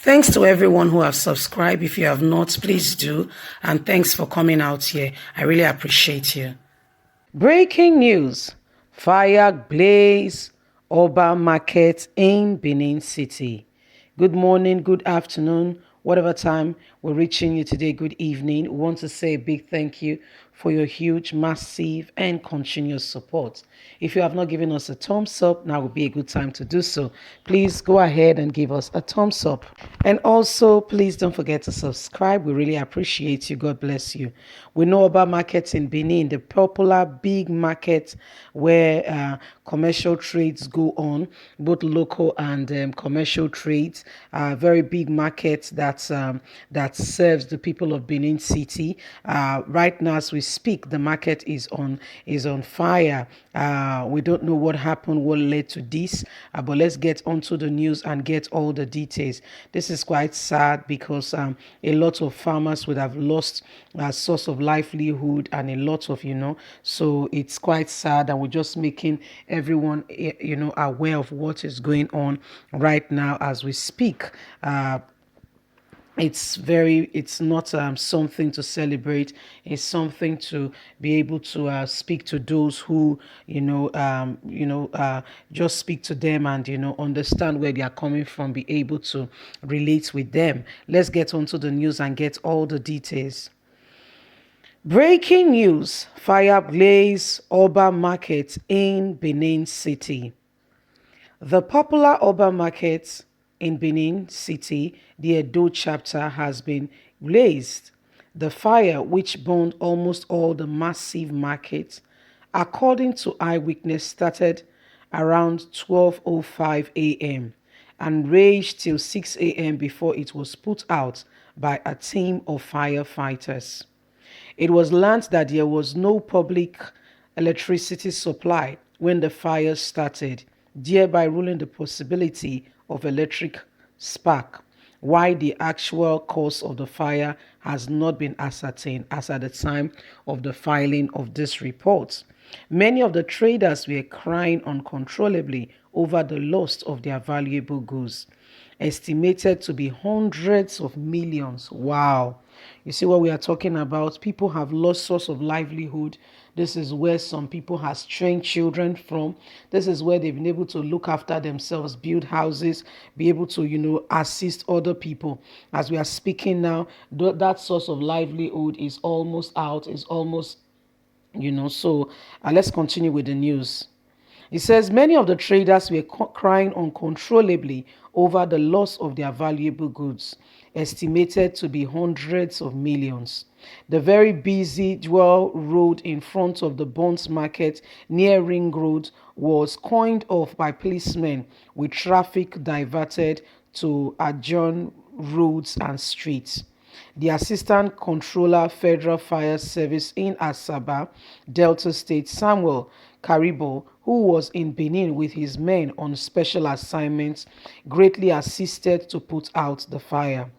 Thanks to everyone who have subscribed. If you have not, please do. And thanks for coming out here. I really appreciate you. Breaking news. Fire blaze Oba Market in Benin City. Good morning, good afternoon, whatever time we're reaching you today, good evening. We want to say a big thank you for your huge, massive, and continuous support. If you have not given us a thumbs up, now would be a good time to do so. Please go ahead and give us a thumbs up. And also, please don't forget to subscribe. We really appreciate you. God bless you. We know about markets in Benin, the popular big market where commercial trades go on, both local and commercial trades. Very big market that serves the people of Benin City. Right now, as we speak, the market is on fire. We don't know what happened, what led to this, but let's get onto the news and get all the details. This is quite sad because a lot of farmers would have lost a source of livelihood and a lot of, so it's quite sad, and we're just making everyone, aware of what is going on right now as we speak. It's not something to celebrate. It's something to be able to speak to those who just speak to them and understand where they are coming from, be able to relate with them. Let's get onto the news and get all the details. Breaking news. Fire blaze Oba Market in Benin City. The popular Oba Market in Benin City, the Edo chapter, has been blazed. The fire, which burned almost all the massive markets, according to eyewitness, started around 12:05 a.m. and raged till 6 a.m. before it was put out by a team of firefighters. It was learned that there was no public electricity supply when the fire started, thereby ruling the possibility of electric spark. Why the actual cause of the fire has not been ascertained as at the time of the filing of this report. Many of the traders were crying uncontrollably over the loss of their valuable goods, estimated to be hundreds of millions. Wow. You see what we are talking about? People have lost source of livelihood. This is where some people has trained children from. This is where they've been able to look after themselves, build houses, be able to, assist other people. As we are speaking now, that source of livelihood is almost out, is almost, so let's continue with the news. It says many of the traders were crying uncontrollably over the loss of their valuable goods, estimated to be hundreds of millions. The very busy dual road in front of the Bonds Market near Ring Road was coined off by policemen, with traffic diverted to adjoining roads and streets. The Assistant Controller Federal Fire Service in Asaba, Delta State, Samuel Karibo, who was in Benin with his men on special assignments, greatly assisted to put out the fire.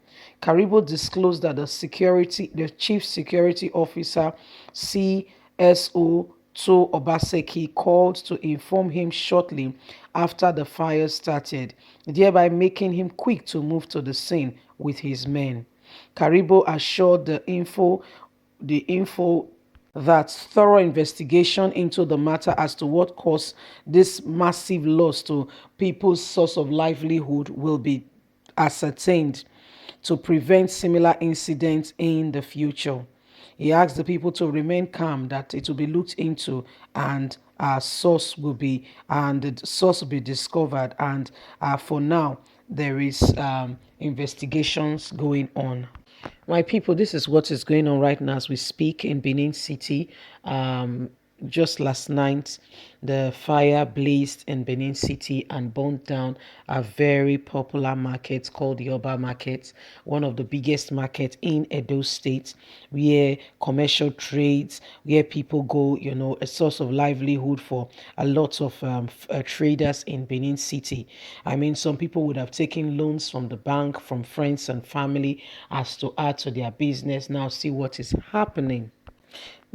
Karibo disclosed that the chief security officer, CSO To Obaseki, called to inform him shortly after the fire started, thereby making him quick to move to the scene with his men. Karibo assured the info that thorough investigation into the matter as to what caused this massive loss to people's source of livelihood will be ascertained to prevent similar incidents in the future. He asked the people to remain calm, that it will be looked into, and the source will be discovered. And for now, there is investigations going on. My people, this is what is going on right now as we speak in Benin City. Just last night, the fire blazed in Benin City and burned down a very popular market called the Oba Market, one of the biggest markets in Edo State, where commercial trades, where people go, a source of livelihood for a lot of traders in Benin City. I mean, some people would have taken loans from the bank, from friends and family, as to add to their business. Now see what is happening.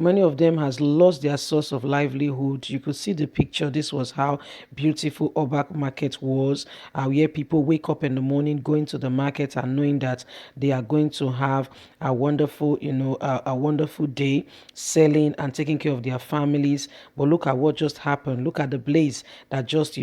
Many of them has lost their source of livelihood. You could see the picture. This was how beautiful Obak market was, where people wake up in the morning going to the market and knowing that they are going to have a wonderful, a wonderful day selling and taking care of their families. But look at what just happened. Look at the blaze that just,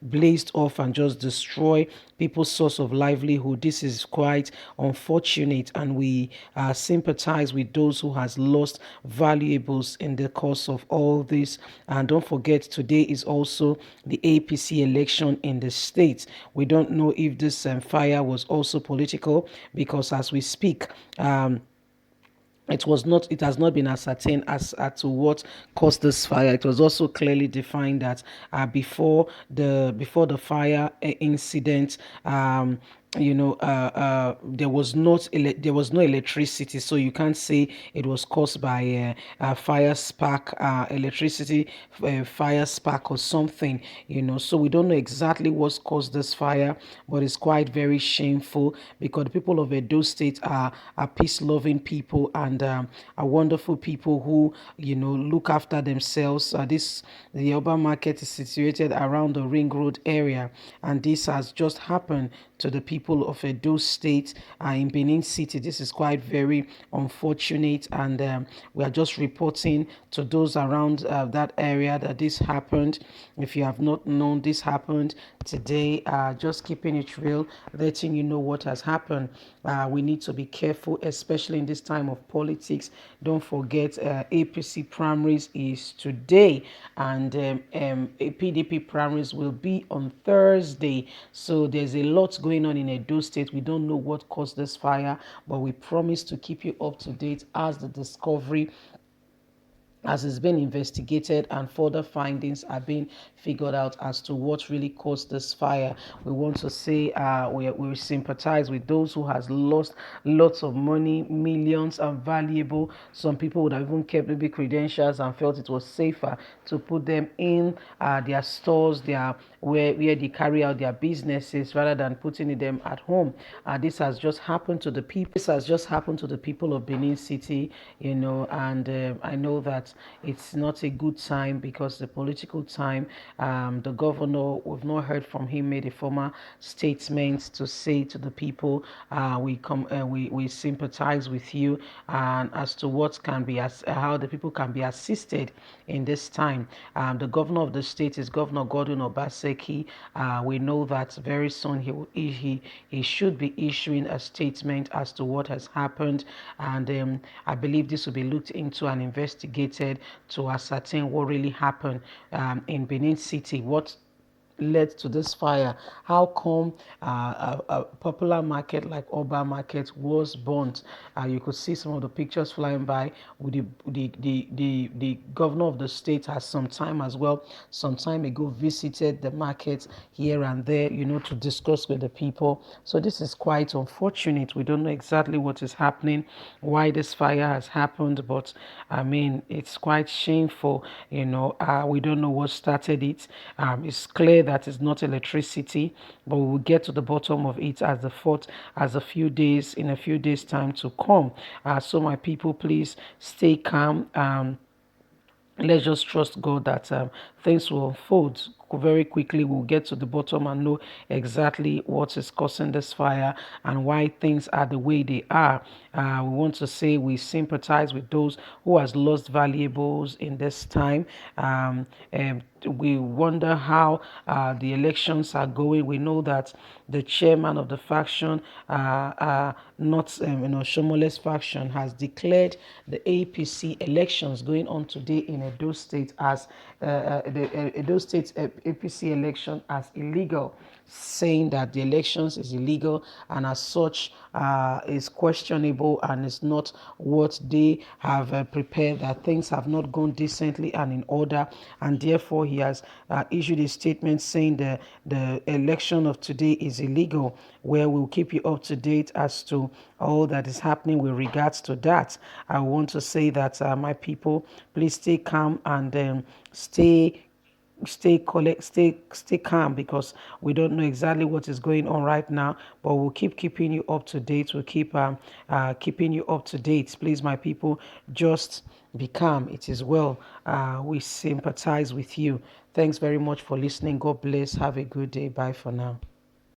blazed off and just destroy people's source of livelihood. This is quite unfortunate, and we sympathize with those who has lost valuables in the course of all this. And don't forget, today is also the APC election in the state. We don't know if this fire was also political, because as we speak, it has not been ascertained as to what caused this fire. It was also clearly defined that before the fire incident, there was no electricity, so you can't say it was caused by fire spark, electricity fire spark or something. So we don't know exactly what's caused this fire, but it's quite very shameful, because the people of Edo State are peace loving people, and are wonderful people who look after themselves. The urban market is situated around the Ring Road area, and this has just happened to the people of Edo State in Benin City. This is quite very unfortunate, and we are just reporting to those around that area that this happened. If you have not known, this happened today. Just keeping it real, letting you know what has happened. We need to be careful, especially in this time of politics. Don't forget, APC primaries is today, and PDP primaries will be on Thursday. So there's a lot going on in Edo State. We don't know what caused this fire, but we promise to keep you up to date as the discovery, as it's been investigated and further findings are being figured out as to what really caused this fire. We want to say we sympathize with those who has lost lots of money, millions, and valuable. Some people would have even kept maybe credentials and felt it was safer to put them in their stores, where they carry out their businesses, rather than putting them at home. This has just happened to the people. This has just happened to the people of Benin City, and I know that it's not a good time, because the political time, the governor, we've not heard from him, made a formal statement to say to the people, we sympathize with you, and as to what can be, how the people can be assisted in this time. The governor of the state is Governor Godwin Obaseki. We know that very soon he should be issuing a statement as to what has happened, and I believe this will be looked into and investigated to ascertain what really happened in Benin City, what led to this fire. How come a popular market like Oba Market was burnt? You could see some of the pictures flying by with the governor of the state has some time ago visited the market here and there, to discuss with the people. So this is quite unfortunate. We don't know exactly what is happening, why this fire has happened, but I mean, it's quite shameful. We don't know what started it. It's clear that it's not electricity, but we will get to the bottom of it as in a few days time to come. So my people, please stay calm. Let's just trust God that things will unfold very quickly. We'll get to the bottom and know exactly what is causing this fire and why things are the way they are. We want to say we sympathize with those who has lost valuables in this time. We wonder how the elections are going. We know that the chairman of the faction, not Shomole's faction, has declared the APC elections going on today in Edo State as the Edo State APC election as illegal, saying that the elections is illegal, and as such is questionable and is not what they have prepared, that things have not gone decently and in order, and therefore he has issued a statement saying the election of today is illegal, where we'll keep you up to date as to all that is happening with regards to that. I want to say that my people, please stay calm and stay calm, because we don't know exactly what is going on right now, but we'll keep keeping you up to date. We'll keep keeping you up to date. Please, my people, just Be calm. It is well. We sympathize with you. Thanks very much for listening. God bless. Have a good day. Bye for now.